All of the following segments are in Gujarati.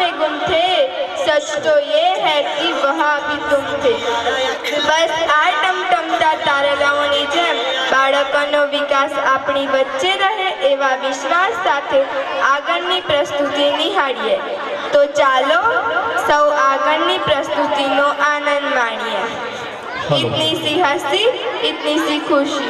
में गुम थे, सच तो ये है कि वहाँ भी तुम थे। बस आ ટમટમતા તારલાઓની જેમ બાળકોનો વિકાસ આપણી વચ્ચે રહે એવા વિશ્વાસ સાથે આગળની પ્રસ્તુતિ નિહાળીએ। તો ચાલો સૌ આગળની પ્રસ્તુતિનો આનંદ માણીએ। इतनी सी हंसी, इतनी सी खुशी।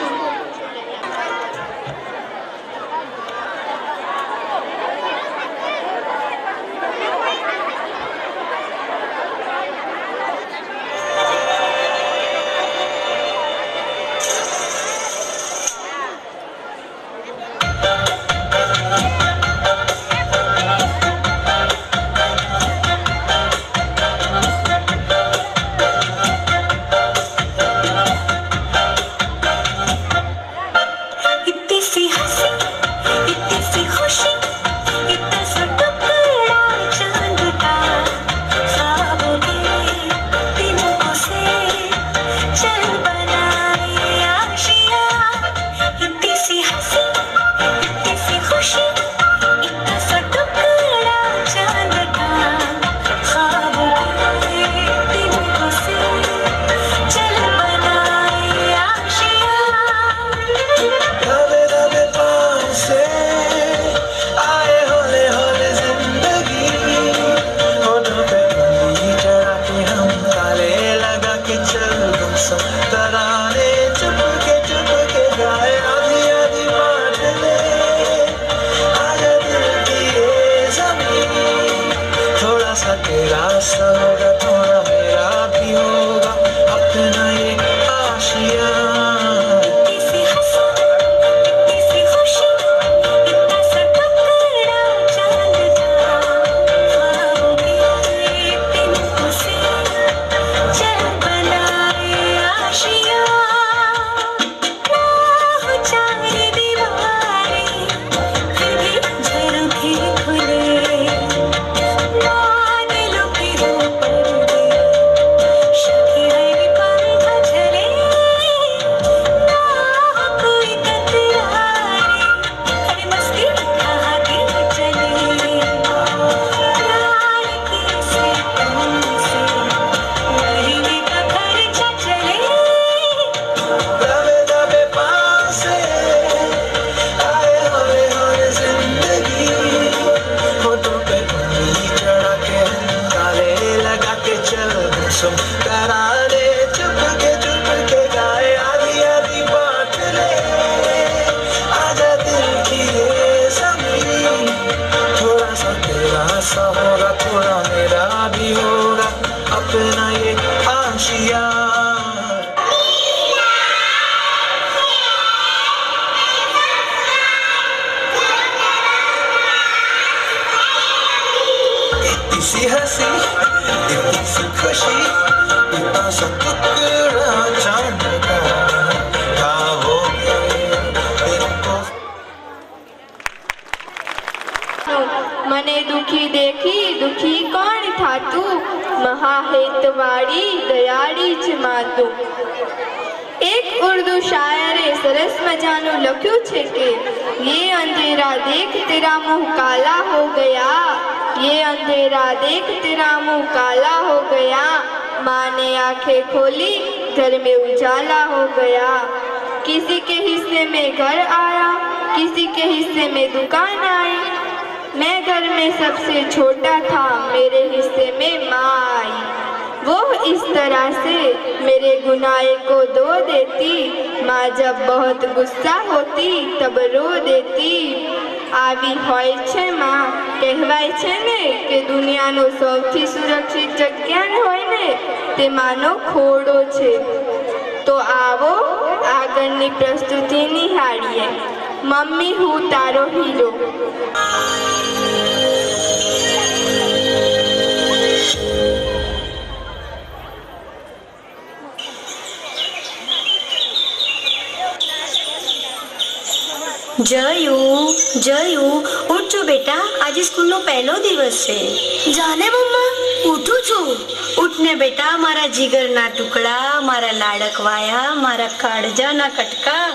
મને દુખી દેખી દુખી કોણ થાતું, મહાહેતવાળી દયાળી જ માતું। एक उर्दू शायरे सरस मजानु लख्यू छे के ये अंधेरा देख तेरा मुंह काला हो गया, ये अंधेरा देख तेरा मुंह काला हो गया, माँ ने आंखें खोली घर में उजाला हो गया। किसी के हिस्से में घर आया, किसी के हिस्से में दुकान आई, मैं घर में सबसे छोटा था, मेरे हिस्से में माँ आई। वो इस तरह से मेरे गुनाहे को धो देती, माँ जब बहुत गुस्सा होती तब रो देती। आवी होय छे माँ, कहेवाय छे ने के दुनियानो सौथी सुरक्षित जग्या होय ने ते मानो खोड़ो छे। तो आवो આગળની પ્રસ્તુતિ નિહાળીએ। મમ્મી હું તારો હીરો। જયુ જયુ ઉઠજો બેટા, આજે સ્કૂલનો પહેલો દિવસ છે। જાને મમ્મા, ઉઠું છું। ઉઠને બેટા મારા જીગરના ટુકડા, મારા લાડકવાયા, મારા કાળજાના કટકા।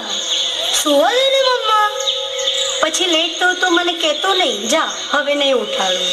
સુવા દે ને મમ્મા। પછી લેટ તો મને કહેતો નહીં, જા હવે નહીં ઉઠાડું।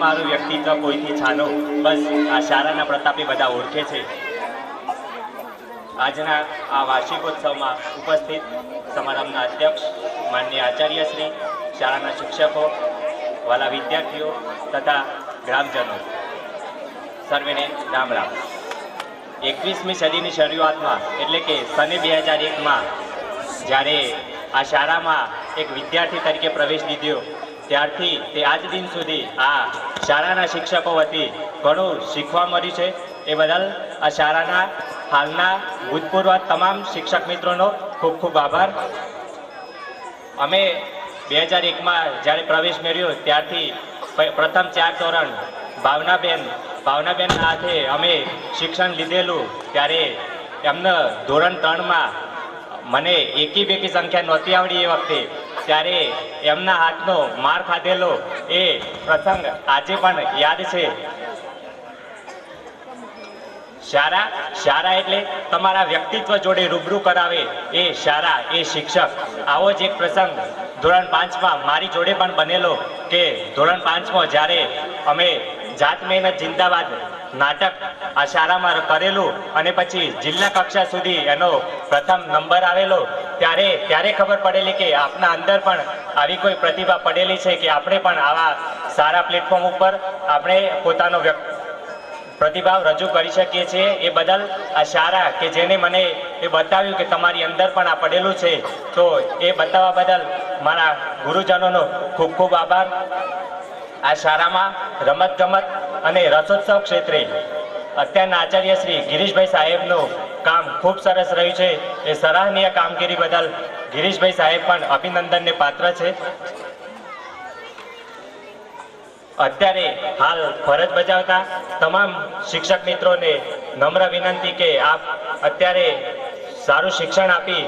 મારું વ્યક્તિત્વ કોઈથી છાનો, બસ આ શાળાના પ્રતાપે બધા ઓળખે છે. આજના આ વાર્ષિકોત્સવમાં ઉપસ્થિત સમારંભના અધ્યક્ષ માનનીય આચાર્યશ્રી, શાળાના શિક્ષકો, વાલા વિદ્યાર્થીઓ તથા ગ્રામજનો, સર્વેને રામ રામ. 21મી સદીની શરૂઆતમાં એટલે કે સને 2001માં જ્યારે આ શાળામાં એક વિદ્યાર્થી તરીકે પ્રવેશ લીધો ત્યારથી તે આજ દિન સુધી આ શાળાના શિક્ષકો વતી ઘણું શીખવા મળ્યું છે. એ બદલ આ શાળાના હાલના ભૂતપૂર્વ તમામ શિક્ષક મિત્રોનો ખૂબ ખૂબ આભાર. અમે 2001માં જ્યારે પ્રવેશ મેળવ્યો ત્યારથી પ્રથમ 4 ધોરણ ભાવનાબેનના હાથે અમે શિક્ષણ લીધેલું. ત્યારે એમને ધોરણ 3માં મને એકી બેકી સંખ્યા નહોતી આવડી એ વખતે, ત્યારે એમના હાથનો માર ખાધેલો એ પ્રસંગ આજે પણ યાદ છે. શાળા એટલે તમારા વ્યક્તિત્વ જોડે રૂબરૂ કરાવે એ શાળા, એ શિક્ષક. આવો જ એક પ્રસંગ ધોરણ 5માં મારી જોડે પણ બનેલો કે ધોરણ 5માં જ્યારે અમે જાત મહેનત જિંદાબાદ નાટક આ શાળામાં કરેલું અને પછી જિલ્લા કક્ષા સુધી એનો પ્રથમ નંબર આવેલો, ત્યારે ખબર પડેલી કે આપના અંદર પણ આવી કોઈ પ્રતિભા પડેલી છે કે આપણે પણ આવા સારા પ્લેટફોર્મ ઉપર આપણે પોતાનો પ્રતિભાવ રજૂ કરી શકીએ છીએ. એ બદલ આ શાળા કે જેને મને એ બતાવ્યું કે તમારી અંદર પણ આ પડેલું છે, તો એ બતાવવા બદલ મારા ગુરુજનોનો ખૂબ ખૂબ આભાર. આ શાળામાં રમતગમત અને રસોત્સવ ક્ષેત્રે અત્યારના આચાર્ય શ્રી ગિરીશભાઈ સાહેબનું કામ ખૂબ સરસ રહ્યું છે. એ સરાહનીય કામગીરી બદલ ગિરીશભાઈ સાહેબ પણ અભિનંદનને પાત્ર છે. અત્યારે હાલ ફરજ બજાવતા તમામ શિક્ષક મિત્રોને નમ્ર વિનંતી કે આપ અત્યારે સારું શિક્ષણ આપી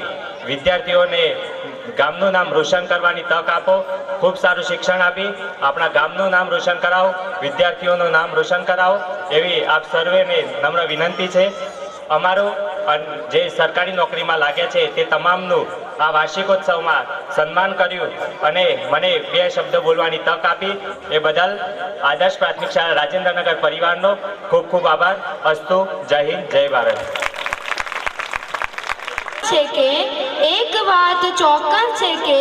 વિદ્યાર્થીઓને ગામનું નામ રોશન કરવાની તક આપો. ખૂબ સારું શિક્ષણ આપી આપણા ગામનું નામ રોશન કરાવો, વિદ્યાર્થીઓનું નામ રોશન કરાવો, એવી આપ સર્વેને નમ્ર વિનંતી છે. અમારું જે સરકારી નોકરીમાં લાગ્યા છે તે તમામનું આ વાર્ષિકોત્સવમાં સન્માન કર્યું અને મને 2 શબ્દો બોલવાની તક આપી એ બદલ આદર્શ પ્રાથમિક શાળા રાજેન્દ્રનગર પરિવારનો ખૂબ ખૂબ આભાર. અસ્તુ. જય હિન્દ, જય ભારત. છે કે એક વાત ચોક્કસ છે કે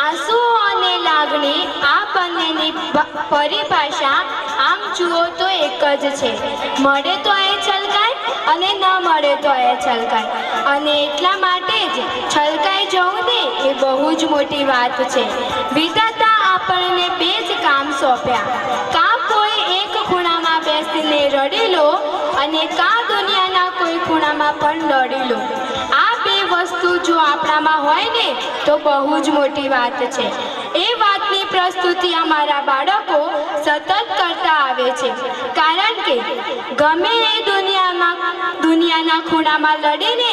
આંસુ અને લાગણી આ બંનેની પરિભાષા આમ જુઓ તો એક જ છે. મળે તો એ છલકાય અને ન મળે તો એ છલકાય, અને એટલા માટે જ છલકાઈ જવું ને એ બહુ જ મોટી વાત છે. વિધાતા આપણને 2 જ કામ સોંપ્યા, કાં કોઈ એક ખૂણામાં બેસીને રડી લો અને કાં દુનિયાના કોઈ ખૂણામાં પણ લડી લો. આ 2 વસ્તુ જો આપણામાં હોય ને તો બહુ જ મોટી વાત છે. એ વાતની પ્રસ્તુતિ અમારા બાળકો સતત કરતા આવે છે, કારણ કે ગમે એ દુનિયાના ખૂણામાં લડીને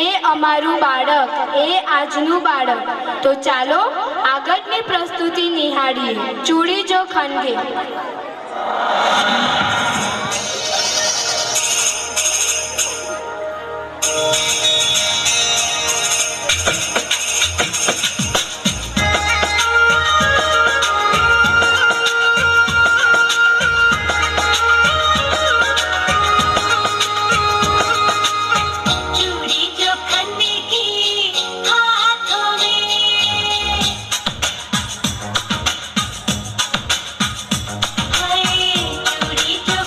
એ અમારું બાળક, એ આજનું બાળક. તો ચાલો આગળની પ્રસ્તુતિ નિહાળીએ. ચૂડી જો ખનગે. चूड़ी जो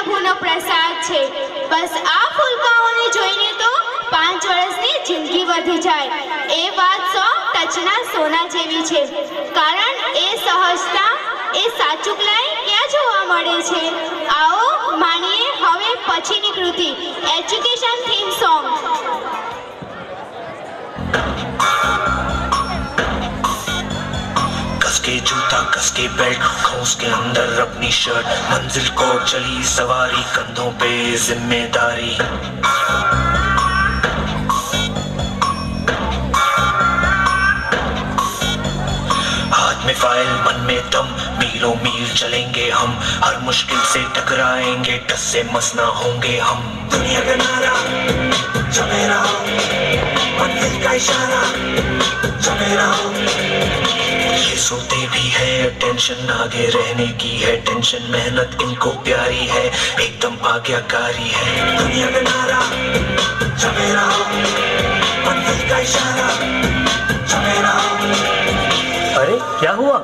પ્રભુનો પ્રસાદ છે. બસ આ ફૂલકાઓને જોઈને તો 5 વર્ષની જિંદગી વધી જાય. એ વાત 100 ટચના સોના જેવી છે. કારણ એ સહજતા, એ સાચુકલાઈ ક્યાં જોવા મળે છે. આવો માણીએ હવે પછીની કૃતિ, એજ્યુકેશન થીમ સોંગ. कसके जूता कसके बेल्ट खोस के अंदर अपनी शर्ट मंजिल को चली सवारी कंधों पे जिम्मेदारी हाथ में फाइल मन में दम मीलों मील चलेंगे हम हर मुश्किल से टकराएंगे टस से मस ना होंगे हम दुनिया का नारा चले रहो मंजिल का इशारा चले रहो ये सोते भी है टेंशन आगे रहने की है टेंशन मेहनत इनको प्यारी है एकदम आज्ञाकारी है दुनिया का नारा चले रहो मंजिल का इशारा चले रहो। अरे क्या हुआ,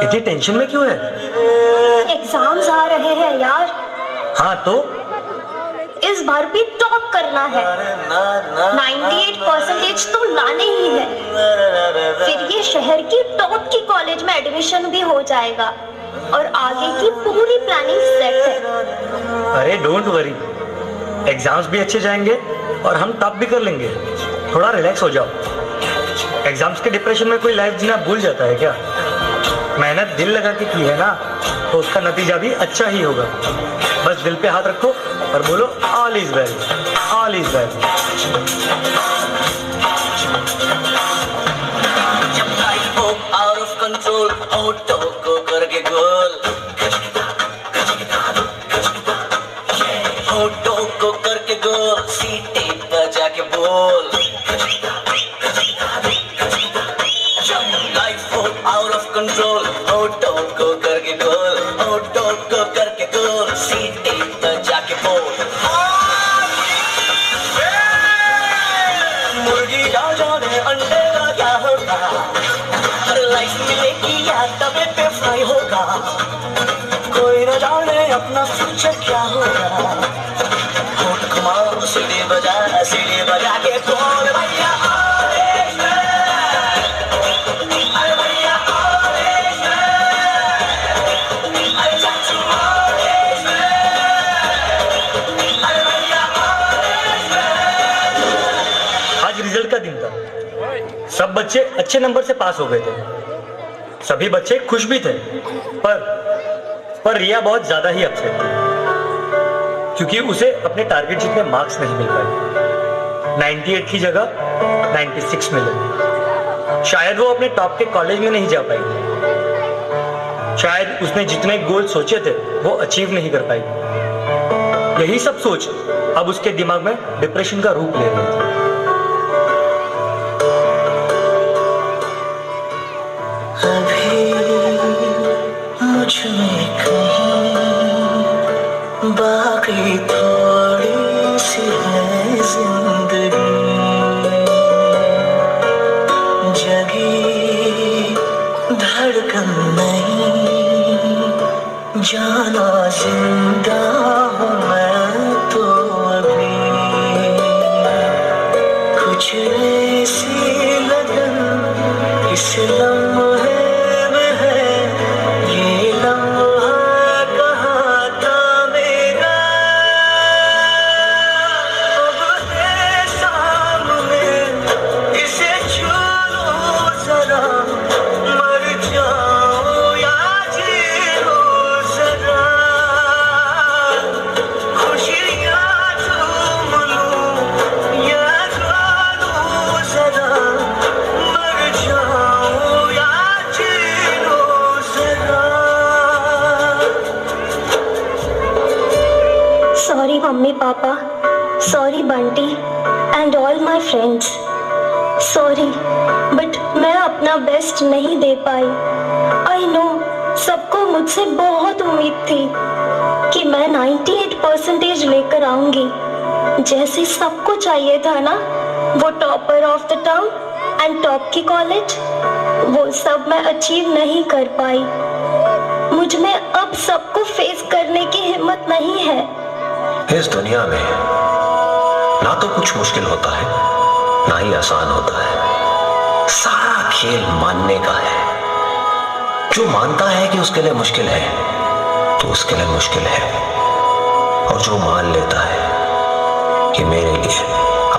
इतनी टेंशन में क्यों है? एग्जाम्स आ रहे हैं यार, हाँ तो इस बार भी टॉप करना है. 98% तो लाने ही है. फिर ये शहर की टॉप की कॉलेज में एडमिशन भी हो जाएगा और आगे की पूरी प्लानिंग सेट है. अरे डोंट वरी, एग्जाम्स भी अच्छे जाएंगे और हम टॉप भी कर लेंगे. थोड़ा रिलैक्स हो जाओ. एग्जाम्स के डिप्रेशन में कोई लाइफ जीना भूल जाता है क्या? मेहनत दिल लगा के की है ना, तो उसका नतीजा भी अच्छा ही होगा. बस दिल पे हाथ रखो और बोलो all is well, all is well. जब लाइफ हो आउट ऑफ कंट्रोल ऑटो को करके गोल ऑटो को करके गोल सीटे बजा के बोल जब लाइफ हो आउट ऑफ कंट्रोल ऑटो को करके गोल ऑटो को करके गोल सीटे बजा के बोल मुर्गी डाल जाने अंडे का क्या होगा लाइफ मिलेगी या तबे पे फ्राई होगा कोई न जाने अपना फ्यूचर क्या होगा होठ घुमाओ सीढ़ी बजा के बोल भैया अरे भैया अरे चाचू अरे भैया आज रिजल्ट का दिन था. सब बच्चे अच्छे नंबर से पास हो गए थे. सभी बच्चे खुश भी थे. पर रिया बहुत ज्यादा ही अपसेट थी क्योंकि उसे अपने टारगेट जितने मार्क्स नहीं मिल पाए. 98 की जगह 96 मिले. शायद वो अपने टॉप के कॉलेज में नहीं जा पाई. शायद उसने जितने गोल सोचे थे वो अचीव नहीं कर पाई. यही सब सोच अब उसके दिमाग में डिप्रेशन का रूप ले रही थी. अभी मुझ में कहीं बाकी थोड़ी सी है जिंदगी जगी धड़कन नहीं जाना जिंदा हूँ मैं तो अभी कुछ ऐसी लगन इस लम्हे में है ये लम्हा कहाँ था मेरा अब है सामने इसे छू लो जरा मर जाऊं या जी लो जरा खुशियाँ चूम लूं या गा लूं जरा मर जाऊं या जी लो जरा Sorry mummy papa, sorry Bunty and all my friends. Sorry but मैं अपना बेस्ट नहीं दे पाई. आई नो सबको मुझसे बहुत उम्मीद थी कि मैं 98% लेकर आऊंगी जैसे सबको चाहिए था ना, वो topper of the town and top की कॉलेज. वो सब मैं अचीव नहीं कर पाई. मुझ में अब सबको फेस करने की हिम्मत नहीं है। इस दुनिया में ना तो कुछ मुश्किल होता है, ना ही आसान होता है। सारा खेल मानने का है। जो मानता है कि उसके लिए मुश्किल है तो उसके लिए मुश्किल है, और जो मान लेता है कि मेरे लिए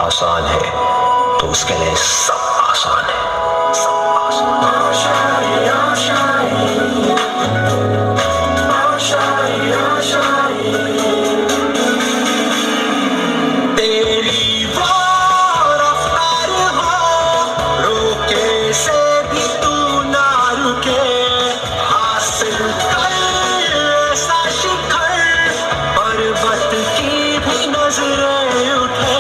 आसान है तो उसके लिए सब आसान है, सब आसान तेरी वो रफ्तार हो, रोके से भी तू ना रुके, हासिल कर ऐसा शिखर, पर्वत की भी नजरें उठे।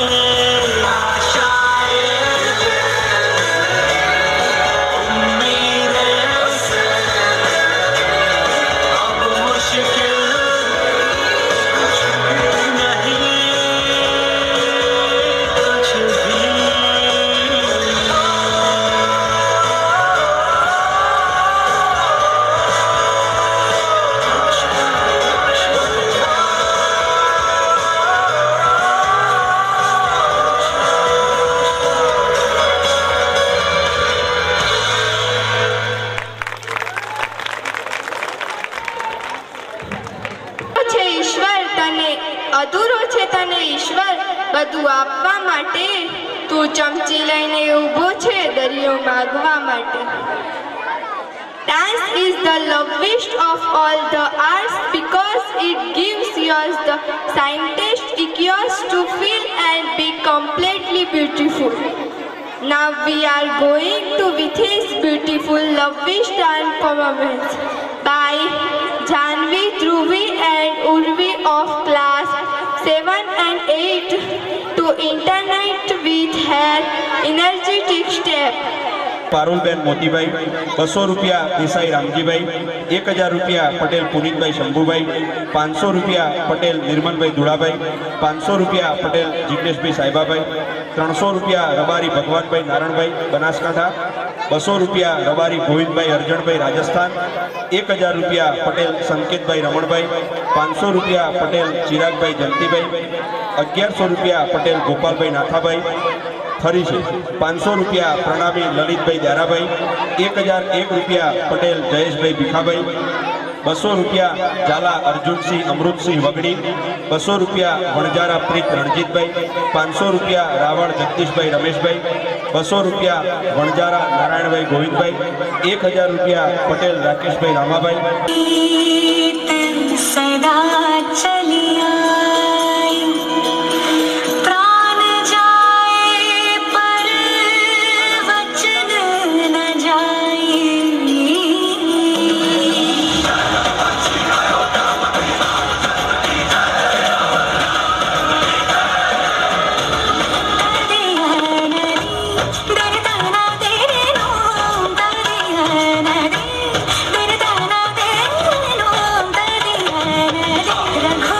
અધૂરો છે તને ઈશ્વર બધું આપવા માટે, તું ચમચી લઈને ઊભો છે દરિયો માગવા માટે. Dance is the loveliest of all the arts because it gives us the scientist echoes to feel and be completely beautiful. Now we are going to witness beautiful loveliest dance performance by Janvi, Dhruvi and Urvi of class 7 and 8 to internet with her energetic step. Parulben Motibhai, 200 રૂપિયા દેસાઈ રામજીભાઈ, 1000 રૂપિયા પટેલ પુનિતભાઈ શંભુભાઈ, 500 રૂપિયા પટેલ નિર્મલભાઈ ધુળાભાઈ, 500 રૂપિયા પટેલ જિગ્નેશભાઈ સાહેબાભાઈ, 300 રૂપિયા રબારી ભગવાનભાઈ નારણભાઈ બનાસકાંઠા, 200 રૂપિયા રબારી ગોવિંદભાઈ અરજણભાઈ રાજસ્થાન, 1000 રૂપિયા પટેલ સંકેતભાઈ રમણભાઈ, 500 રૂપિયા પટેલ ચિરાગભાઈ જંતીભાઈ, 1100 રૂપિયા પટેલ ગોપાલભાઈ નાથાભાઈ. ફરી છે 500 રૂપિયા પ્રણામી લલિતભાઈ દારાભાઈ, 1001 રૂપિયા પટેલ જયેશભાઈ ભીખાભાઈ, 200 રૂપિયા ઝાલા અર્જુનસિંહ અમૃતસિંહ વગડી, 200 રૂપિયા વણજારા પ્રીત રણજીતભાઈ, 500 રૂપિયા રાવળ જગદીશભાઈ રમેશભાઈ, 200 રૂપિયા વણજારા નારાયણભાઈ ગોવિંદભાઈ, 1000 રૂપિયા પટેલ રાકેશભાઈ રામાભાઈ. सदा चली आई, प्राण जाए पर वचन न जाए. रघु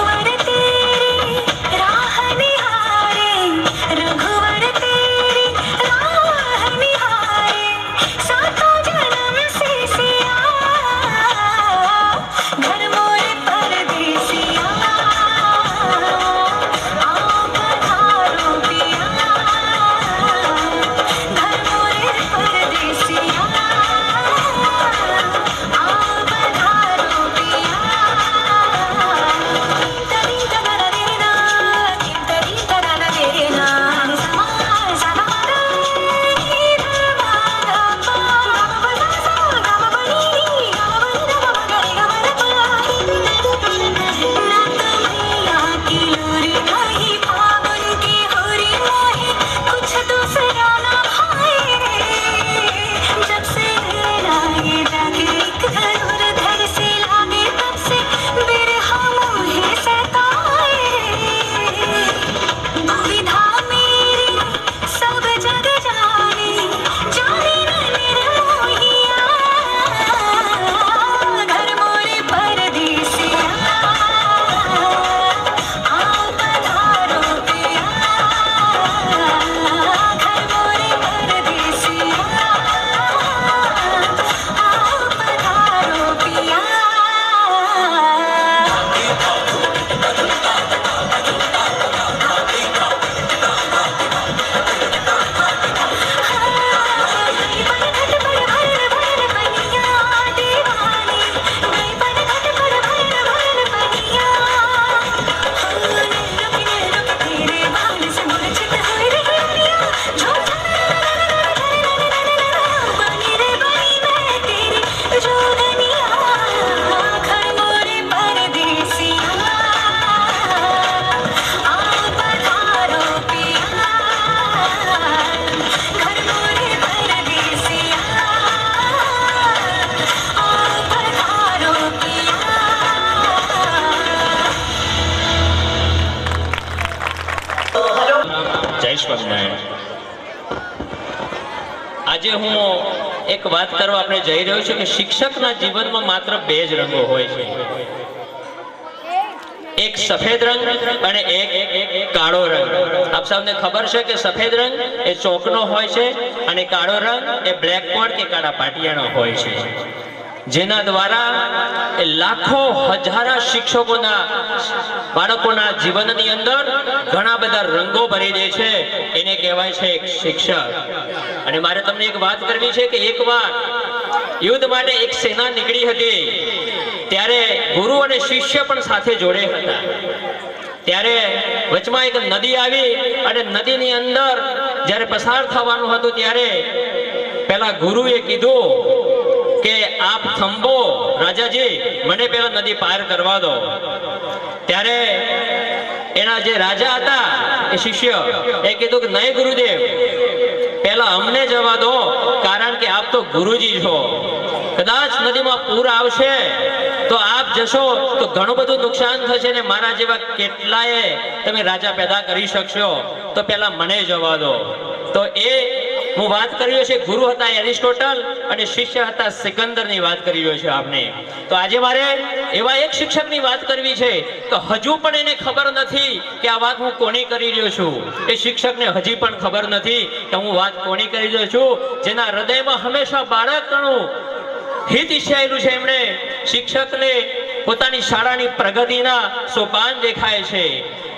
જય સ્વામિનારાયણ. આજે હું એક વાત કરવા આપણે જઈ રહ્યો છું કે શિક્ષકના જીવનમાં માત્ર બે જ રંગો હોય છે, એક સફેદ રંગ અને એક કાળો રંગ. આપ સૌને ખબર છે કે સફેદ રંગ એ ચોકનો હોય છે અને કાળો રંગ એ બ્લેકબોર્ડ કે કાળા પાટિયાનો હોય છે, જેના દ્વારા એ લાખો હજારા શિક્ષકોના બાળકોના જીવનની અંદર ઘણા બધા રંગો ભરી દે છે. એને કહેવાય છે એક શિક્ષક. અને મારે તમને એક વાત કરવી છે કે એકવાર યુદ્ધ માટે એક સેના નીકળી હતી, ત્યારે ગુરુ અને શિષ્ય પણ સાથે જોડે હતા. ત્યારે વચમાં એક નદી આવી અને નદીની અંદર જ્યારે પસાર થવાનું હતું ત્યારે પેલા ગુરુએ કીધું કે આપ થંભો રાજાજી, મને પેલા નદી પાર કરવા દો. ત્યારે એના જે રાજા હતા એ શિષ્ય એ કીધું કે નહીં ગુરુદેવ, પેલા અમને જવા દો, કારણ કે આપ તો ગુરુજી છો. કદાચ નદીમાં પૂર આવશે તો આપ જશો તો ઘણું બધું નુકસાન થશે ને મારા જેવા કેટલાય તમે રાજા પેદા કરી શકશો, તો પેલા મને જવા દો. તો એ હું વાત કરી રહ્યો છું, ગુરુ હતા એરિસ્ટોટલ અને શિષ્ય હતા સિકંદરની વાત કરી રહ્યો છું આપને. તો આજે મારે એવા એક શિક્ષકની વાત કરવી છે તો હજુ પણ એને ખબર નથી કે આ વાત હું કોની કરી રહ્યો છું. એ શિક્ષકને હજી પણ ખબર નથી કે હું વાત કોની કરી રહ્યો છું. જેના હૃદયમાં હંમેશા બાળકનું હિત ઈચ્છાયેલું છે. એમણે શિક્ષકને પોતાની શાળાની પ્રગતિના સોપાન દેખાય છે,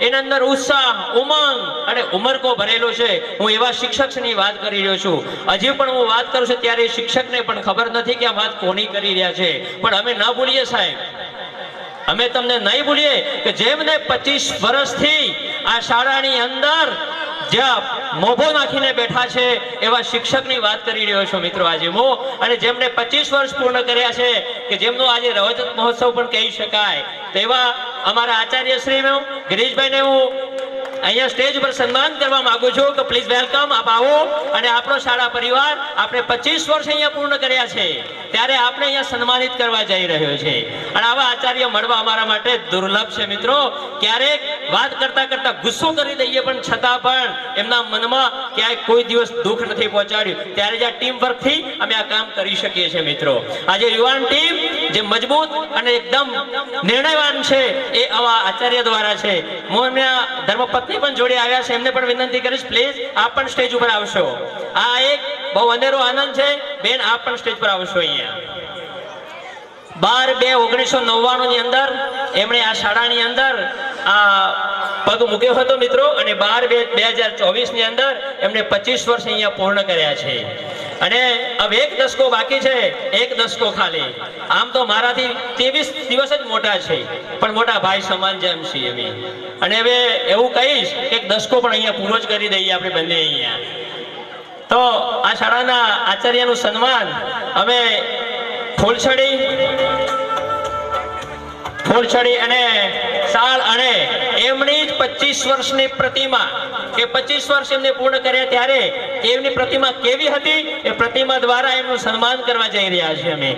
એના અંદર ઉત્સાહ, ઉમંગ અને ઉમરકો ભરેલો છે. હું એવા શિક્ષકની વાત કરી રહ્યો છું. હજી પણ હું વાત કરું છું ત્યારે શિક્ષકને પણ ખબર નથી કે આ વાત કોની કરી રહ્યા છે. પણ અમે ન ભૂલીએ સાહેબ, અમે તમને નહીં ભૂલીએ કે જેમને 25 વર્ષથી આ શાળાની અંદર જ્યાં મોભો નાખીને બેઠા છે એવા શિક્ષકની વાત કરી રહ્યો છું મિત્રો આજે હું. અને જેમને 25 વર્ષ પૂર્ણ કર્યા છે કે જેમનો આજે રજત મહોત્સવ પણ કહી શકાય, તેવા અમારા આચાર્ય શ્રી ગિરીશભાઈને હું અહીંયા સ્ટેજ ઉપર સન્માન કરવા માંગુ છું કે પ્લીઝ વેલકમ. આપ આવો અને આપણો શાળા પરિવાર આપણે 25 વર્ષ અહીંયા પૂર્ણ કર્યા છે ત્યારે આપણે અહીંયા સન્માનિત કરવા જઈ રહ્યો છે. અને આવા આચાર્ય મળવા અમારા માટે દુર્લભ છે મિત્રો. ક્યારેક વાત કરતા કરતા ગુસ્સો કરી દઈએ પણ છતાં પણ એમના મનમાં ક્યાંય કોઈ દિવસ દુઃખ નથી પહોંચાડ્યું. ત્યારે જે ટીમ વર્કથી અમે આ કામ કરી શકીએ છીએ મિત્રો. આજે યુવાન ટીમ જે મજબૂત અને એકદમ નિર્ણયવાન છે એ આવા આચાર્ય દ્વારા છે. હું એમના ધર્મપત્ની પણ જોડે આવ્યા છે, એમને પણ વિનંતી કરીશ પ્લીઝ આપ પણ સ્ટેજ ઉપર આવશો. આ એક બહુ અનેરો આનંદ છે. બેન આપ પણ સ્ટેજ પર આવશો. અહીંયા 12/2/1999 ની અંદર એમણે આ શાળાની અંદર આ પગ મૂક્યો હતો મિત્રો. અને 12/2/2024 ની અંદર એમણે 25 વર્ષ અહીંયા પૂર્ણ કર્યા છે. અને હવે એક દશકો બાકી છે, એક દશકો ખાલી. આમ તો મારાથી 23 દિવસ જ મોટા છે, પણ મોટા ભાઈ સમાન જેમ છીએ અમે. અને હવે એવું કહીશ કે એક દશકો પણ અહીંયા પૂરો જ કરી દઈએ આપણે બંને અહીંયા. તો આ શાળાના આચાર્યનું સન્માન અમે ફૂલછડી અને સાલ અને એમની જ 25 વર્ષની પ્રતિમા કે 25 વર્ષ એમને પૂર્ણ કર્યા ત્યારે એમની પ્રતિમા કેવી હતી એ પ્રતિમા દ્વારા એમનું સન્માન કરવા જઈ રહ્યા છીએ અમે.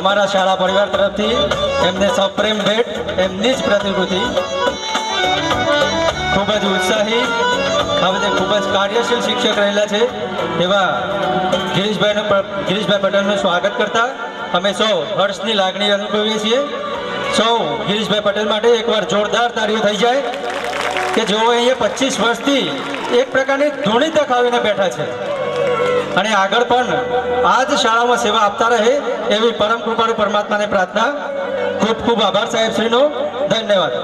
અમારા શાળા પરિવાર તરફથી એમને સપ્રેમ ભેટ, એમની જ પ્રતિકૃતિ. ખૂબ જ ઉત્સાહી, આ બધે ખૂબ જ કાર્યશીલ શિક્ષક રહેલા છે એવા ગિરીશભાઈ પટેલનું સ્વાગત કરતા અમે સૌ હર્ષની લાગણી અનુભવીએ છીએ. સૌ ગિરીશભાઈ પટેલ માટે એકવાર જોરદાર તાળીઓ થઈ જાય કે જેઓ અહીંયા 25 વર્ષથી એક પ્રકારની ધૂણી તક આવીને બેઠા છે અને આગળ પણ આ જ શાળામાં સેવા આપતા રહે એવી પરમ કૃપાળુ પરમાત્માને પ્રાર્થના. ખૂબ ખૂબ આભાર સાહેબ શ્રીનો. ધન્યવાદ.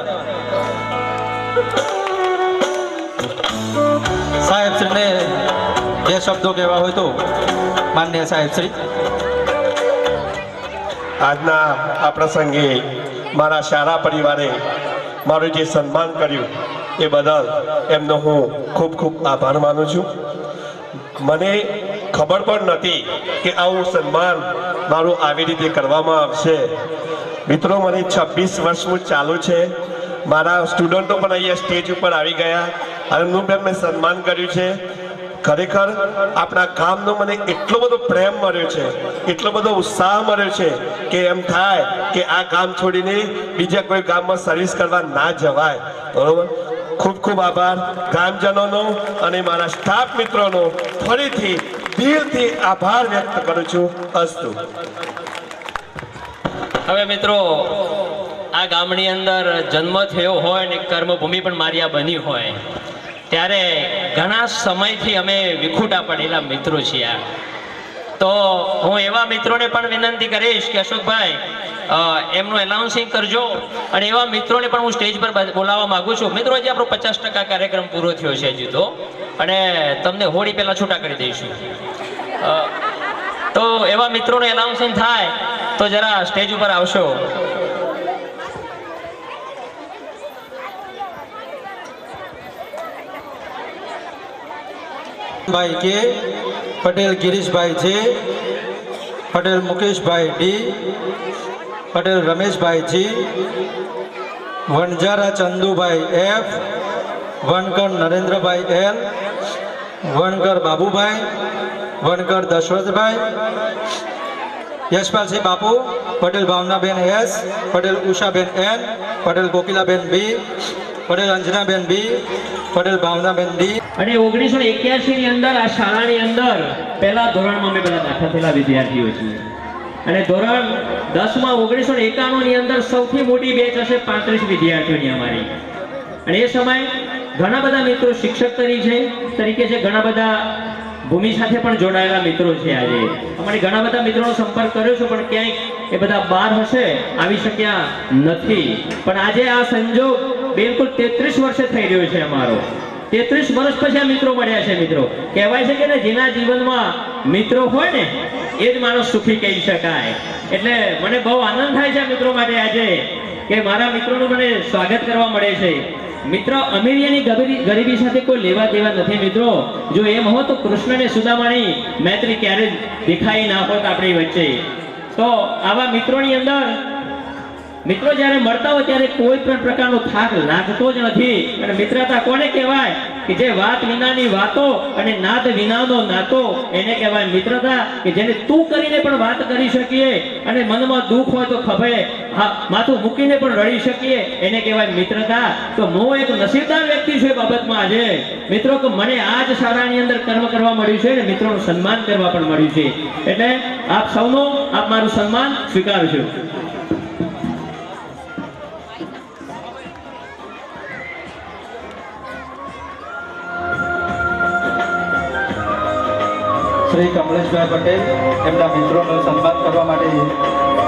સાહેબ શ્રીને બે શબ્દો કહેવા હોય તો માન્ય સાહેબ શ્રી. આજના આ પ્રસંગે મારા શાળા પરિવારે મારું જે સન્માન કર્યું એ બદલ એમનો હું ખૂબ ખૂબ આભાર માનું છું. મને ખબર પણ નથી કે આવું સન્માન મારું આવી રીતે કરવામાં આવશે. મિત્રો, મને 26 વર્ષનું ચાલુ છે. મારા સ્ટુડન્ટો પણ અહીંયા સ્ટેજ ઉપર આવી ગયા અને એમનું પણ મેં સન્માન કર્યું છે. ખરેખર આપણા ગામનો મને એટલો બધો પ્રેમ મળ્યો છે, એટલો બધો ઉત્સાહ મળ્યો છે કે એમ થાય કે આ ગામ છોડીને બીજા કોઈ ગામમાં સર્વિસ કરવા ના જવાય. બરોબર, ખૂબ ખૂબ આભાર ગામજનોનો અને મારા સ્ટાફ મિત્રોનો ફરીથી દિલથી આભાર વ્યક્ત કરું છું. અસ્તુ. હવે મિત્રો, આ ગામની અંદર જન્મ થયો હોય ને કર્મભૂમિ પણ મારી આ બની હોય, ત્યારે ઘણા સમયથી અમે વિખૂટા પડેલા મિત્રો છીએ. તો હું એવા મિત્રોને પણ વિનંતી કરીશ કે અશોકભાઈ એમનું એનાઉન્સિંગ કરજો, અને એવા મિત્રોને પણ હું સ્ટેજ પર બોલાવવા માંગુ છું. મિત્રો, હજી આપણો 50% કાર્યક્રમ પૂરો થયો છે હજી તો, અને તમને હોળી પહેલા છૂટા કરી દઈશું. તો એવા મિત્રોનું એનાઉન્સિંગ થાય તો જરા સ્ટેજ ઉપર આવશો. ભાઈ કે પટેલ ગિરીશભાઈ જે, પટેલ મુકેશભાઈ ડી, પટેલ રમેશભાઈ જી, વણજારા ચંદુભાઈ એફ, વણકર નરેન્દ્રભાઈ એલ, વણકર બાબુભાઈ, વણકર દશરથભાઈ, યશપાલસિંહ બાપુ, પટેલ ભાવનાબેન એસ, પટેલ ઉષાબેન એન, પટેલ કોકિલાબેન બી, પટેલ અંજનાબેન બી, પટેલ ભાવનાબેન ડી. અને 1981 ની અંદર આ શાળાની અંદર પહેલા ધોરણમાં અમે બધા દાખલ થયેલા વિદ્યાર્થીઓ છીએ, અને ધોરણ 10 માં 1991 ની અંદર સૌથી મોટી બેચ હશે 35 વિદ્યાર્થીઓની અમારી. અને એ સમયે ઘણા બધા મિત્રો શિક્ષક તરીકે છે, ઘણા બધા ભૂમિ સાથે પણ જોડાયેલા મિત્રો છે. આજે અમારે ઘણા બધા મિત્રોનો સંપર્ક કર્યો છે, પણ ક્યાંક એ બધા બહાર હશે, આવી શક્યા નથી. પણ આજે આ સંજોગ બિલકુલ 33 વર્ષે થઈ રહ્યો છે અમારો. 33 વર્ષ પછી આ મિત્રો મળ્યા છે. મિત્રો, કહેવાય છે કે ને, જેના જીવનમાં મિત્રો હોય ને એ જ માણસ સુખી કહી શકાય. એટલે મને બહુ આનંદ થાય છે આ મિત્રો માટે આજે કે મારા મિત્રોનું મને સ્વાગત કરવા મળે છે. મિત્રો, અમીરિયાની ગરીબી સાથે કોઈ લેવા દેવા નથી. મિત્રો, જો એમ હોત તો કૃષ્ણ અને સુદામાની મૈત્રી ક્યારે દેખાઈ ના હોત આપણી વચ્ચે. તો આવા મિત્રોની અંદર મિત્રો જ્યારે મળતા હોય ત્યારે કોઈ પણ પ્રકારનો થાક લાગતો જ નથી. અને મિત્રતા કોને કહેવાય કે જે વાત વિનાની વાતો અને નાદ વિનાનો નાતો, એને કહેવાય મિત્રતા. કે જેને તું કરીને પણ વાત કરી શકીએ, અને મનમાં દુઃખ હોય તો ખભે માથું મૂકીને પણ રડી શકીએ, એને કહેવાય મિત્રતા. તો હું એક નસીબદાર વ્યક્તિ છું એ બાબતમાં આજે મિત્રો, કે મને આ જ શાળાની અંદર કર્મ કરવા મળ્યું છે, અને મિત્રોનું સન્માન કરવા પણ મળ્યું છે. એટલે આપ સૌનો આપ મારું સન્માન સ્વીકારજો. શ્રી કમલેશભાઈ પટેલ એમના મિત્રોનું સન્માન કરવા માટે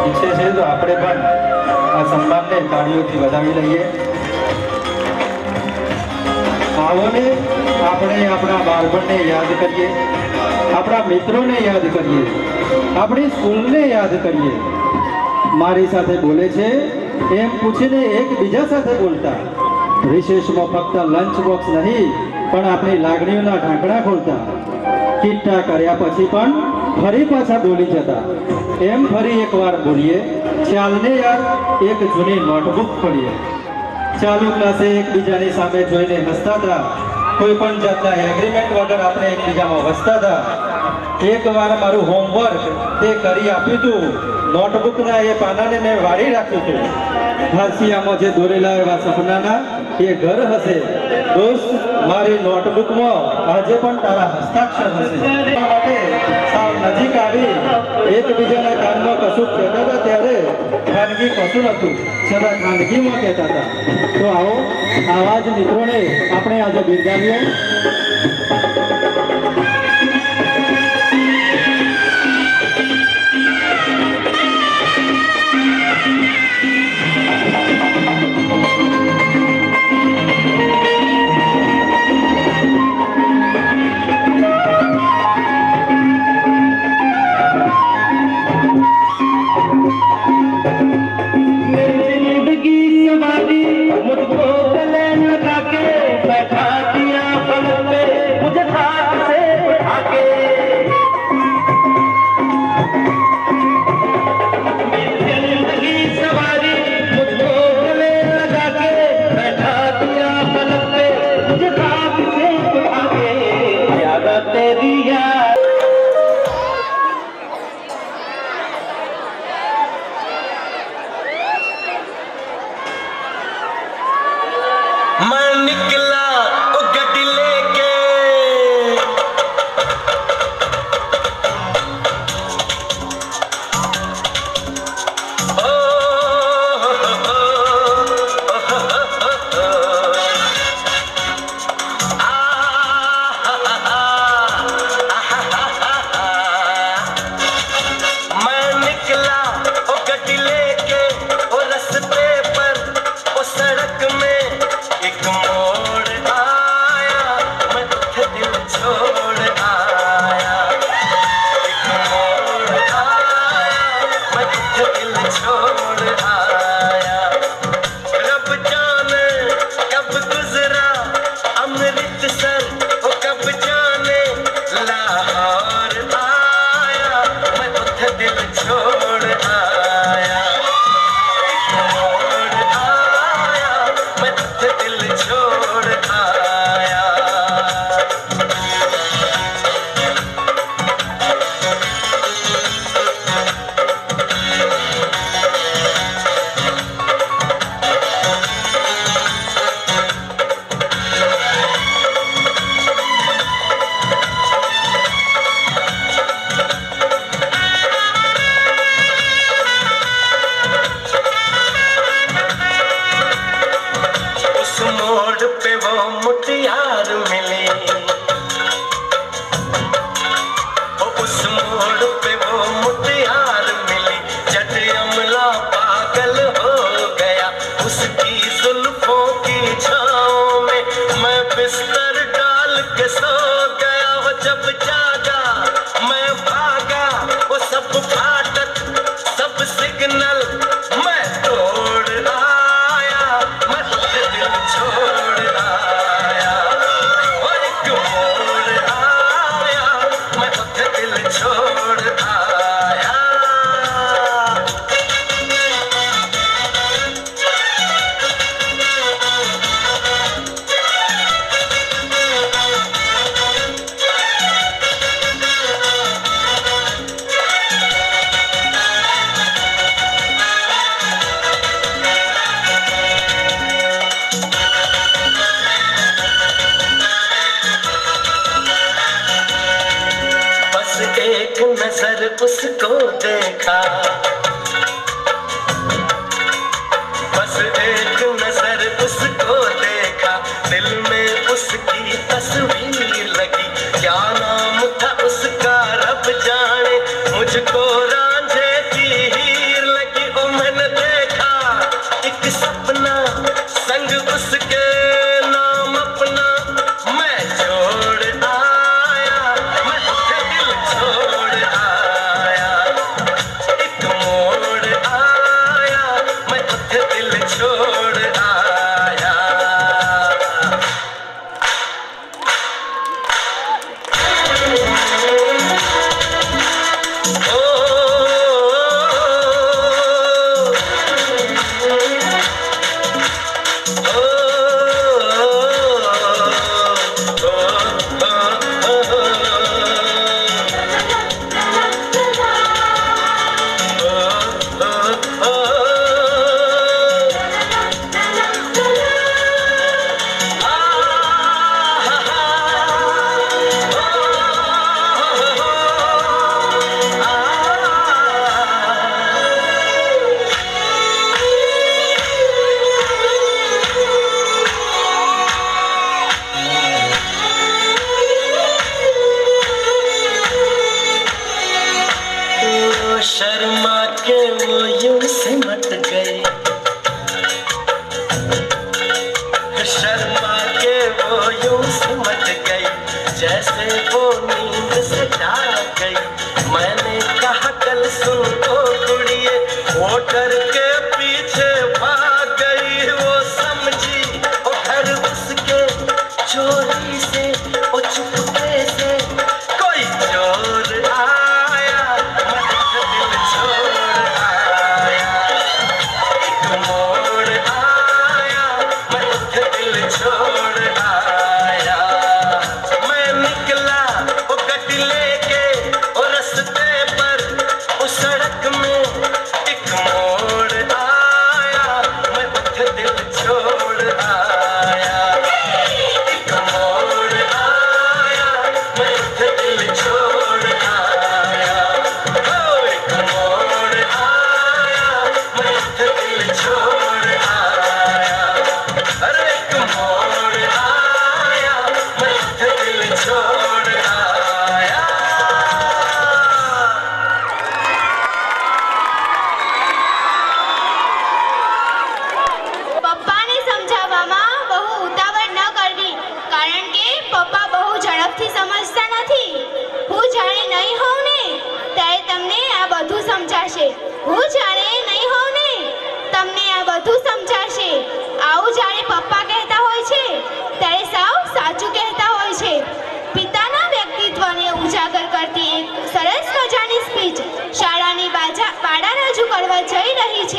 ઈચ્છે છે, તો આપણે પણ આ સન્માનને તાળીઓથી વધાવી લઈએ. આવો ને આપણે આપણા બાળપણને યાદ કરીએ, આપણા મિત્રોને યાદ કરીએ, આપણી સ્કૂલને યાદ કરીએ. મારી સાથે બોલે છે એમ પૂછીને એકબીજા સાથે બોલતા, રિસેસમાં ફક્ત લંચ બોક્સ નહીં પણ આપણી લાગણીઓના ઢાંકણા ખોલતા, કિટ્ટા કર્યા પછી પણ ફરી પાછા બોલી જતા. એમ ફરી એકવાર બોલીએ, ચાલને યાર એક જૂની નોટબુક ખોલીએ. ચાલુ ક્લાસે એકબીજાની સામે જોઈને હસતા હતા, કોઈ પણ જાતના એગ્રીમેન્ટ વગર આપણે એકબીજામાં વસતા હતા. એકવાર મારું હોમવર્ક તે કરી આપ્યું હતું, નોટબુકના એ પાનાને મેં વાળી રાખ્યું હતું. હાંસિયામાં જે દોરેલા એવા સપનાના એ ઘર હશે. દોસ્ત, મારી નોટબુકમાં આજે પણ તારા હસ્તાક્ષર હશે. માટે સાવ નજીક આવી એકબીજાના કાનમાં કશું કહેતા હતા ત્યારે ખાનગી કશું નહોતું, છતાં ખાનગીમાં કહેતા હતા. તો આવો આવા જ મિત્રોને આપણે આજે બિરદાવીએ. मुझको गले लगा के बैठा दिया पलक पे मुझे खाट से उठा के मेरी जिंदगी सवारी मुझको गले लगा के बैठा दिया पलक पे मुझे खाट से उठा के याद तेरी याद मैं निकला ओ गड्डी लेके ओ मैं निकला ओ गड्डी लेके ओ रस्ते पर ओ सड़क में एक मोड़ आ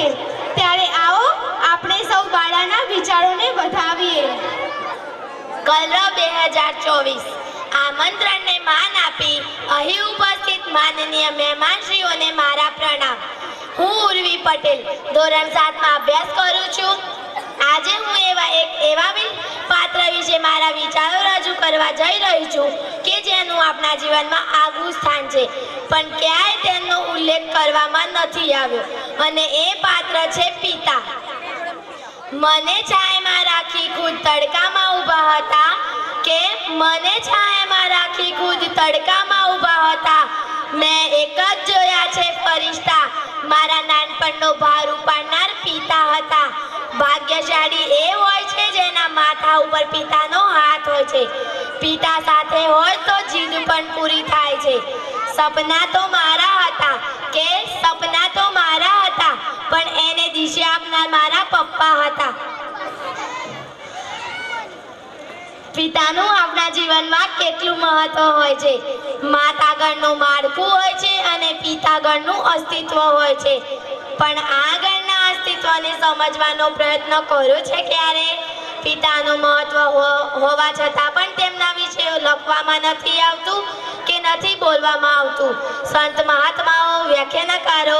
છે, ત્યારે આવો આપણે સૌ બાળાના વિચારોને વધાવીએ. કલરવ 2024 આમંત્રણને માન આપી અહીં ઉપસ્થિત માનનીય મહેમાનશ્રીઓને મારા પ્રણામ. હું ઉર્વી પટેલ ધોરણ 7 માં અભ્યાસ કરું છું. આજે હું એવા પાત્ર વિશે મારા વિચારો રજૂ કરવા જઈ રહી છું કે જેનું આપણા જીવનમાં આગવું સ્થાન છે, પણ ક્યાંય તેનો ઉલ્લેખ કરવામાં નથી આવ્યો, અને એ પાત્ર છે પિતા. મને છાયામાં રાખી ખુદ તડકામાં ઊભા હતા, કે મને છાયામાં રાખી ખુદ તડકામાં ઊભા હતા. મેં એક જ જોયા છે ફરિશ્તા, મારા નાનપણનો ભાર ઉપાડનાર પિતા હતા. ભાગ્યશાળી એ હોય છે જેના માથા ઉપર પિતાનો હાથ હોય છે. પિતા સાથે હોય તો જીદ પણ પૂરી થાય છે. સપના તો મારા હતા, કે સપના તો મારા હતા, પણ એને દિશા આપનાર મારા પપ્પા હતા. પિતાનું આપણા જીવનમાં કેટલું મહત્વ હોય છે. માતા આગળનું માળખું હોય છે અને પિતા આગળનું અસ્તિત્વ હોય છે, પણ આગળના અસ્તિત્વને સમજવાનો પ્રયત્ન કર્યો છે ક્યારે? પિતાનું મહત્વ હોવા છતાં પણ તેમના વિશે લખવામાં નથી આવતું કે નથી બોલવામાં આવતું. સંત મહાત્માઓ, વ્યાખ્યાનકારો,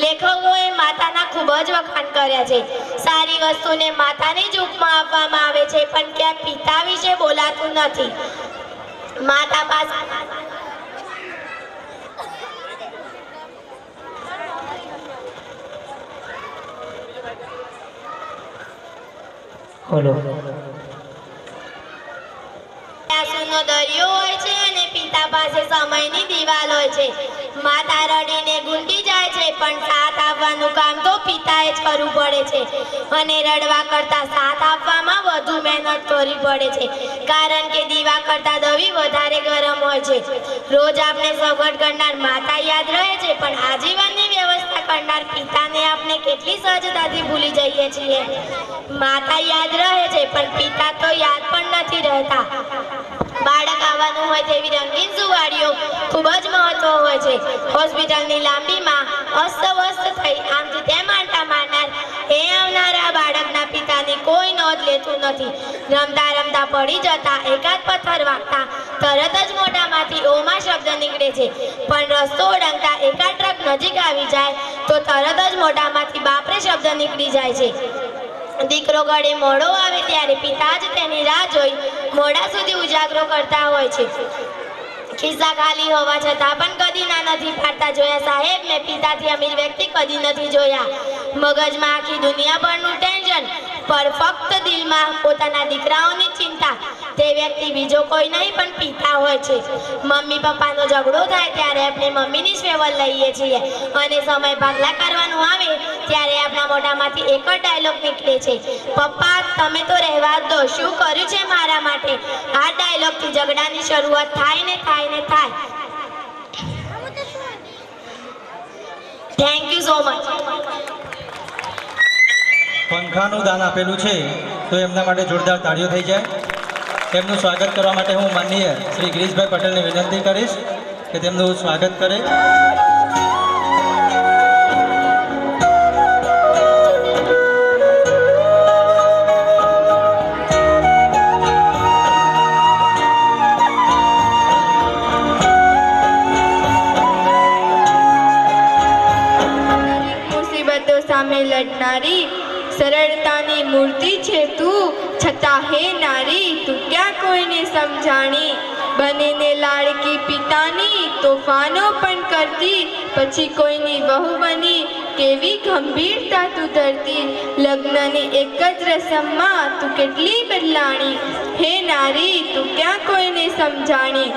લેખકોએ માતાના ખૂબ જ વખાણ કર્યા છે. સારી વસ્તુને માતાની જ ઉપમા આપવામાં આવે છે, પણ ક્યાં પિતા વિશે બોલાતું નથી. માતા પાસે આંસુનો દરિયો હોય છે અને પિતા પાસે સમયની દિવાલ હોય છે. માતા રડીને ગુંટી જાય છે, પણ સાથ આપવાનું કામ તો પિતાએ જ કરવું પડે છે, અને રડવા કરતાં સાથ આપવામાં વધુ મહેનત કરવી પડે છે, કારણ કે દીવા કરતાં દવી વધારે ગરમ હોય છે. રોજ આપણે સગવડ કરનાર માતા યાદ રહે છે, પણ આજીવનની વ્યવસ્થા કરનાર પિતાને આપણે કેટલી સહજતાથી ભૂલી જઈએ છીએ. માતા યાદ રહે છે, પણ પિતા તો યાદ પણ નથી રહેતા. બાળક આવવાનું હોય તેવી રંગીન સુવાડીઓ ખૂબ જ મહત્વ હોય છે. હોસ્પિટલની લાંબીમાં અસ્તવ્યસ્ત થઈ આમથી તેમ આંટા મારનાર એ આવનારા બાળકના પિતાની કોઈ નોંધ લેતું નથી. રમતા રમતા પડી જતા એકાદ પથ્થર વાગતા તરત જ મોઢામાંથી ઓમા શબ્દ નીકળે છે, પણ રસ્તો ઓળંગતા એકાદ ટ્રક નજીક આવી જાય તો તરત જ મોઢામાંથી બાપરે શબ્દ નીકળી જાય છે. દીકરો ગળે મોડો આવે ત્યારે પિતા જ તેની રાહ જોઈ મોડા સુધી ઉજાગરો કરતા હોય છે. ખિસ્સા ખાલી હોવા છતાં પણ કદી ના નથી પાડતા જોયા સાહેબ. મેં પિતાથી અમીર વ્યક્તિ કદી નથી જોયા. મગજમાં આખી દુનિયા પરનું ટેન્શન, પર ફક્ત દિલમાં પોતાના દીકરાઓની ચિંતા. તે વ્યક્તિ બીજો કોઈ નહીં પણ પિતા હોય છે. મમ્મી પપ્પાનો ઝઘડો થાય ત્યારે આપણે મમ્મીની જ ફેવર લઈએ છીએ, અને સમય ભાગલા કરવાનું આવે ત્યારે આપણા મોઢામાંથી એક જ ડાયલોગ નીકળે છે, પપ્પા તમે તો રહેવા દો, શું કર્યું છે મારા માટે. આ ડાયલોગથી ઝઘડાની શરૂઆત થાય ને થાય ને થાય. Thank you so much. પંખાનું દાન આપેલું છે તો એમના માટે જોરદાર તાળીઓ થઈ જાય. તેમનું સ્વાગત કરવા માટે હું માનનીય શ્રી ગિરીશભાઈ પટેલને વિનંતી કરીશ કે તેમનું સ્વાગત કરે. મુસીબતો સામે લડનારી સરળતાની મૂર્તિ છે તું, છતાં હે નારી તું ક્યાં કોઈને સમજાણી. બનીને લાડકી પિતાની તોફાનો પણ કરતી, પછી કોઈની વહુ બની કેવી ગંભીરતા તું ધરતી. લગ્નની એક જ રસમમાં તું કેટલી બદલાણી. હે નારી તું ક્યાં કોઈને સમજાણી.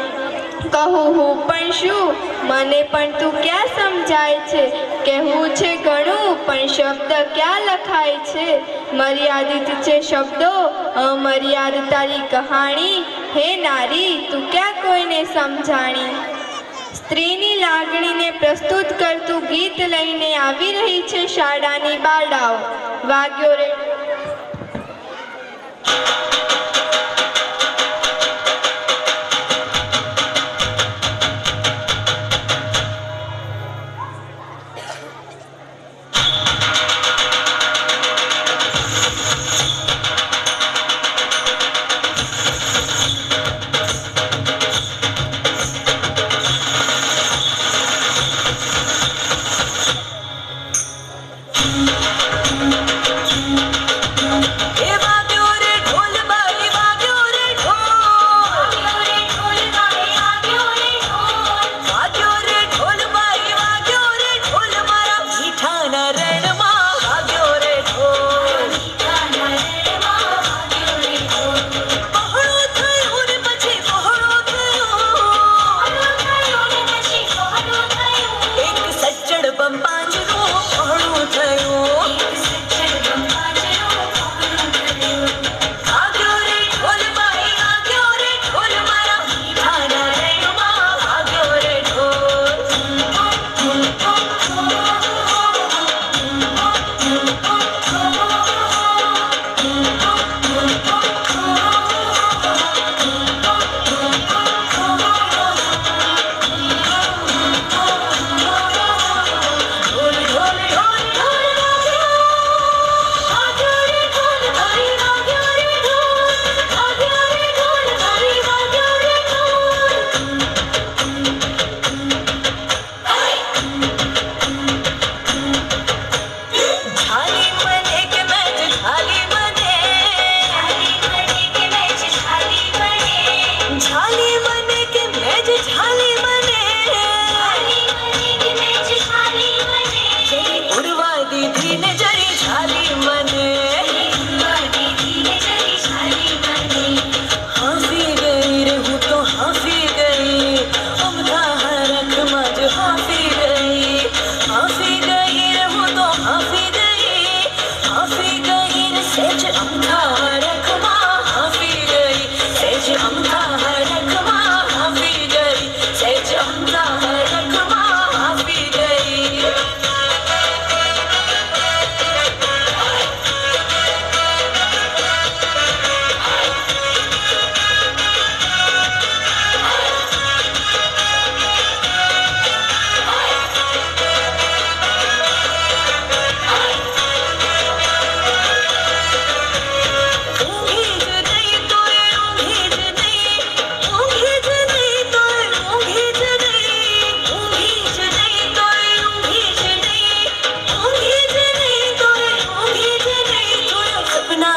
કહું હું પણ શું, મને પણ તું ક્યાં સમજાય છે. કહેવું છે ઘણું પણ શબ્દ ક્યાં લખાય છે. મર્યાદિત છે શબ્દો, અમર્યાદ તારી કહાણી. હે નારી તું ક્યાં કોઈને સમજાણી. સ્ત્રીની લાગણીને પ્રસ્તુત કરતું ગીત લઈને આવી રહી છે શાળાની બાળાઓ. વાગ્યો રે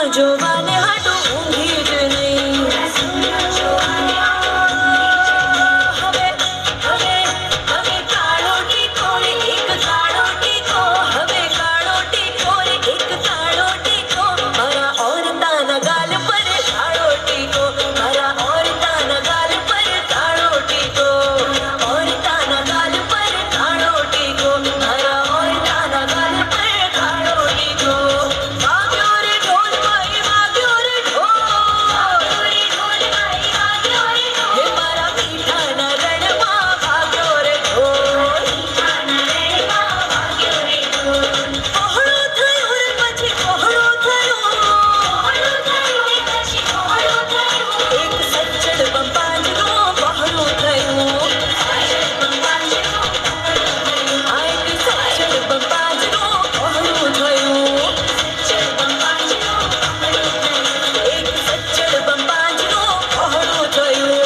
જોવાને હાટો ઊંઘી જ નહીં. હવે હવે હવે કાળો ટીકો રે એક કાળો ટીકો, હવે કાળો ટીકો રે એક કાળો ટીકો, મારા ઓરતાના ગાલ પર કાળો ટીકો, મારા ઓરતાના ગાલ પર કાળો ટીકો, ઓરતાના ગાલ પર કાળો ટીકો, મારા ઓરતાના ગાલ પર કાળો ટીકો. વાગ્યો રે ઢોલ ભાઈ વાગ્યો રે ઢોલ, હે મારા મીઠાના રણમાં વાગ્યો રે ઢોલ. પહોળો થયો રે પછી પહોળો થયો, એક સજ્જડ બંબાજનો પહોળો થયો, આ એક સજ્જડ બંબાજનો પહોળો થયો, એક સજ્જડ બંબાજનો પહોળો થયો.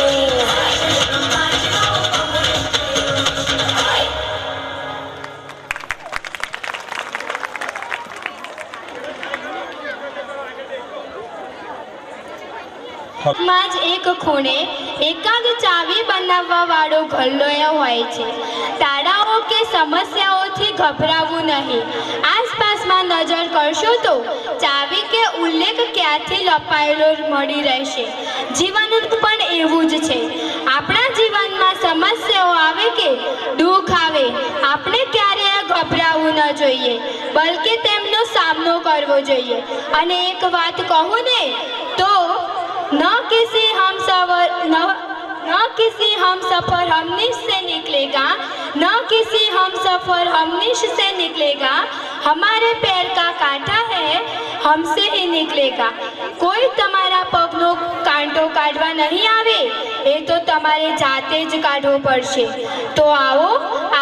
માં જ એક ખૂણે એકાદ ચાવી બનાવવા વાળો ગલ્લોયો હોય છે. તાળાઓ કે સમસ્યાઓથી ગભરાવું નહીં. આસપાસમાં નજર કરશો તો ચાવી કે ઉલ્લેખ ક્યાંથી લપાયેલો મળી રહેશે. જીવન પણ એવું જ છે. આપણા જીવનમાં સમસ્યાઓ આવે કે દુઃખ આવે, આપણે ક્યારેય ગભરાવું ન જોઈએ, બલકે તેમનો સામનો કરવો જોઈએ. અને એક વાત કહું ને તો न किसी हम सफर हम निश से निकलेगा, न किसी हम सफर हम निश से निकलेगा, हमारे पैर का कांटा है हमसे ही निकलेगा. કોઈ તમારા પગનો કાંટો કાઢવા નહીં આવે, એ તો તમારે જાતે જ કાઢવો પડશે. તો આવો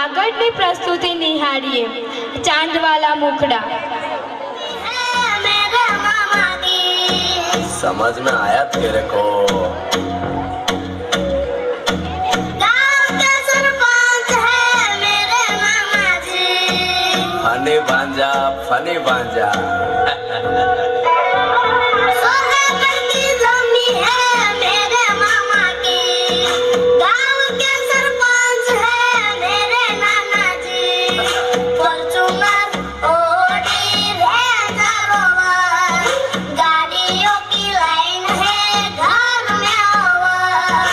આગળની પ્રસ્તુતિ નિહાળીએ. ચાંદવાલા મુખડા. समझ में आया तेरे को? गाँव के सरपंच है मेरे मामा जी, फनी भांजा सोने पर की जमीन है मेरे मामा की, गाँव के सरपंच है मेरे नाना जी, फॉर्च्यूनर ओडी रेंज रोवर, गाड़ियों की लाइन है घर में ओवर,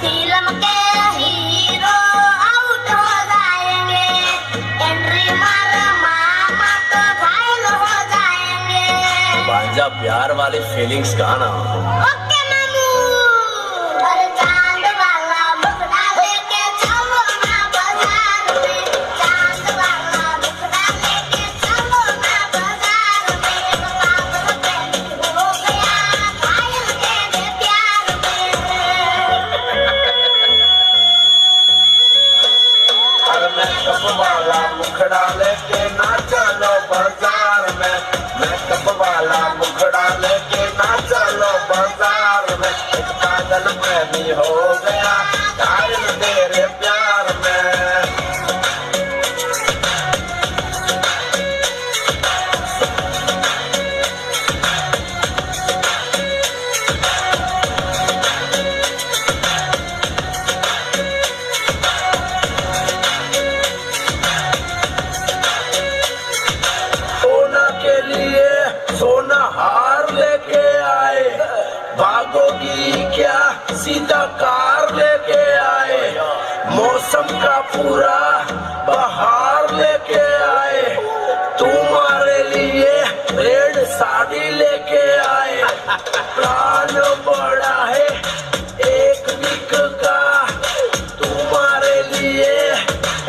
फिल्म के हीरो आउट हो जाएंगे, एंट्री मार मामा तो घायल हो जाएंगे. भांजा प्यार वाली फीलिंग्स गाना. ओके मामू. अरे चांद वाला मुखड़ा लेके चलो ना बाजार में, चांद वाला मुखड़ा लेके चलो ना बाजार में, पागल प्रेमी हो गया घायल तेरे प्यार में. अरे मेकअप वाला मुखड़ा लेके ना चलो बाजार में, मेकअप वाला मुखड़ा लेके ना चलो बाजार में, एक पागल प्रेमी हो गया घायल तेरे प्यार में. सोना के लिए सोना हार लेके आए, भागोगी क्या सीधा कार लेके आए, मौसम का पूरा बहार लेके आए, तुम्हारे लिए रेड साड़ी लेके आए, प्लान बड़ा है एक वीक का, तुम्हारे लिए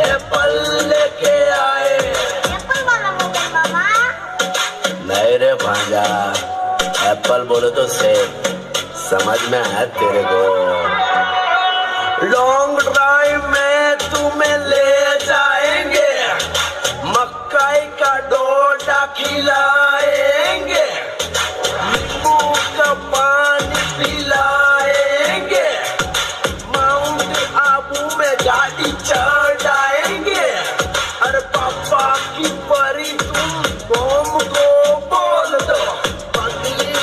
एप्पल लेके आए. एप्पल वाला मोबाइल मामा. नहीं रे भांजा, एप्पल बोले तो सेब. समझ में आया तेरे को? लॉन्ग ड्राइव में तुम्हें ले जाएंगे, मक्काई का डोडा खिलाएंगे, नींबू का पानी पिलाएंगे, माउंट आबू में गाड़ी चढ़ाएंगे. अरे पापा की परी तुम बम को बोल दो, पगली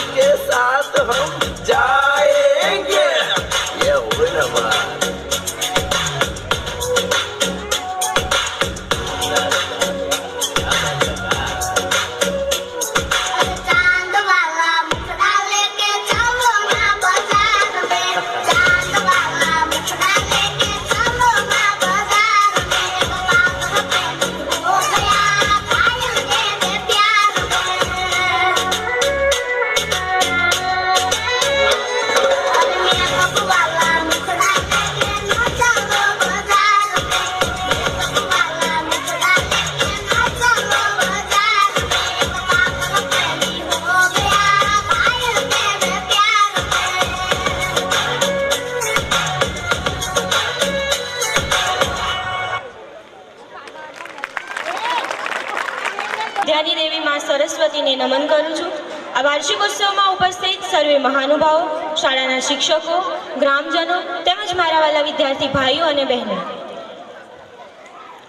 વાર્ષિકોત્સવમાં ઉપસ્થિત સર્વે મહાનુભાવો, શાળાના શિક્ષકો, ગ્રામજનો તેમજ મારા વાલા વિદ્યાર્થી ભાઈઓ અને બહેનો,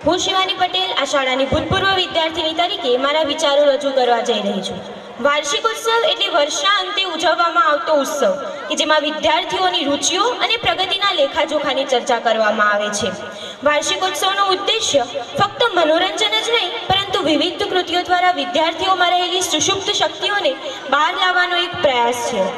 હું શિવાની પટેલ આ શાળાની ભૂતપૂર્વ વિદ્યાર્થીની તરીકે મારા વિચારો રજૂ કરવા જઈ રહી છું. વાર્ષિકોત્સવ એટલે વર્ષના અંતે ઉજવવામાં આવતો ઉત્સવ કે જેમાં વિદ્યાર્થીઓની રુચિઓ અને પ્રગતિના લેખાજોખાની ચર્ચા કરવામાં આવે છે. વાર્ષિકોત્સવનો ઉદ્દેશ્ય ફક્ત મનોરંજન જ નહીં પરંતુ વિવિધ કૃતિઓ દ્વારા વિદ્યાર્થીઓમાં રહેલી સુષુપ્ત શક્તિઓને બહાર લાવવાનો એક પ્રયાસ છે.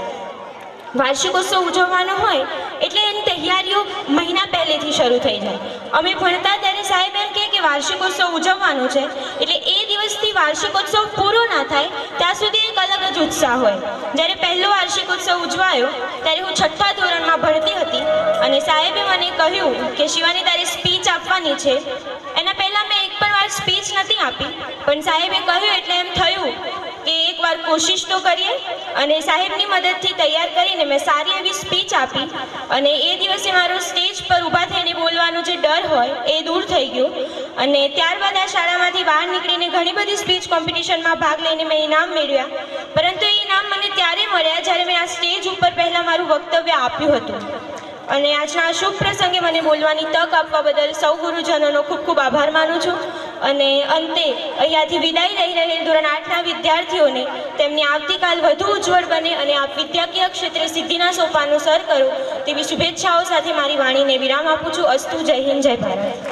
વાર્ષિકોત્સવ ઉજવવાનો હોય એટલે એની તૈયારીઓ મહિના પહેલેથી શરૂ થઈ જાય. અમે ભણતા ત્યારે સાહેબ એમ કહે કે વાર્ષિકોત્સવ ઉજવવાનો છે એટલે એ દિવસથી વાર્ષિકોત્સવ પૂરો ના થાય ત્યાં સુધી એક અલગ જ ઉત્સાહ હોય. જ્યારે પહેલો વાર્ષિકોત્સવ ઉજવાયો ત્યારે હું 6થા ધોરણમાં ભણતી હતી અને સાહેબે મને કહ્યું કે શિવાની તારી સ્પીચ આપવાની છે. એના પહેલાં મેં એક પણ વાર સ્પીચ નથી આપી, પણ સાહેબે કહ્યું એટલે એમ થયું કે એકવાર કોશિશ તો કરીએ, અને સાહેબની મદદથી તૈયાર કરીને મેં સારી એવી સ્પીચ આપી અને એ દિવસે મારો સ્ટેજ પર ઊભા થઈને બોલવાનો જે ડર હોય એ દૂર થઈ ગયો. અને ત્યારબાદ આ શાળામાંથી બહાર નીકળીને ઘણી બધી સ્પીચ કોમ્પિટિશનમાં ભાગ લઈને મેં ઇનામ મેળવ્યા, પરંતુ એ ઇનામ મને ત્યારે મળ્યા જ્યારે મેં આ સ્ટેજ ઉપર પહેલાં મારું વક્તવ્ય આપ્યું હતું. અને આજના આ શુભ પ્રસંગે મને બોલવાની તક આપવા બદલ સૌ ગુરુજનોનો ખૂબ ખૂબ આભાર માનું છું. અને અંતે અહીંયાથી વિદાય લઈ રહેલ ધોરણ 8ના વિદ્યાર્થીઓને તેમની આવતીકાલ વધુ ઉજ્જવળ બને અને આપ વિદ્યાકીય ક્ષેત્રે સિદ્ધિના સોપાનું સર કરો તેવી શુભેચ્છાઓ સાથે મારી વાણીને વિરામ આપું છું. અસ્તુ. જય હિન્દ, જય ભારત.